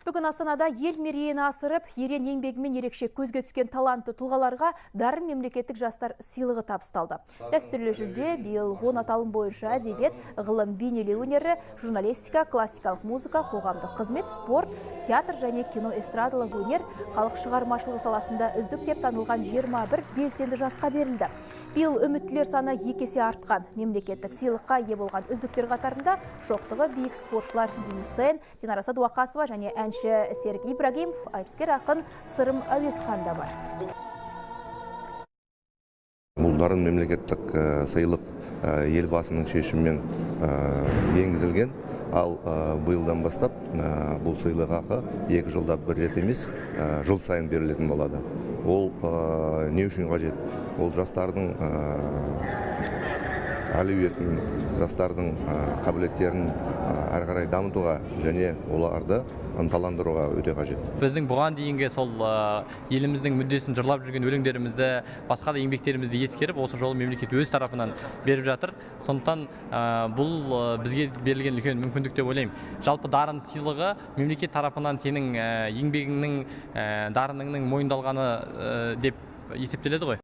Бүгін Астанада ел мерейін асырып, ерен еңбегімен ерекше көзге түскен талантты тұлғаларға дарын мемлекеттік жастар сыйлығы табысталды. Дәстүрлі жүлде биыл 10 аталым бойынша әдебиет, ғылым, бейнелеу өнері, журналистика, классикалық музыка, қоғамдық қызмет, спорт, театр және кино эстрадалық өнер, халық шығармашылығы саласында үздік деп танылған 21 белсенді жасқа берілді. Биыл үміттілер саны 2 есе артқан. Мемлекеттік сыйлыққа ие болған үздіктер қатарында шоқтығы биік спортшылар Денис Тен, Динара Садуақасова және әнші Серік Ибрагимов, айтыскер ақын Сырым Әуесхан да бар. Бұл дарын мемлекеттік сыйлық елбасының шешімімен енгізілген. Ал биылдан бастап бұл сыйлық ақы 2 жылда бір рет емес, жыл сайын берілетін болады. Ол не үшін қажет? Ол жастардың әлеуетін, жастардың қабілеттерін әрі қарай дамытуға және оларды ынталандыруға өте қажет. Біздің бұған дейінгі сол еліміздің мүддесін жырлап жүрген өлеңдерімізді, басқа да еңбектерімізді ескеріп, осы жолы мемлекет өз тарапынан беріп жатыр. Сондықтан бұл бізге берілген үлкен мүмкіндік деп ойлаймын. Жалпы дарын сыйлығы мемлекет тарапынан сенің еңбегіңнің, дарыныңның мойындалғаны деп есептеледі ғой.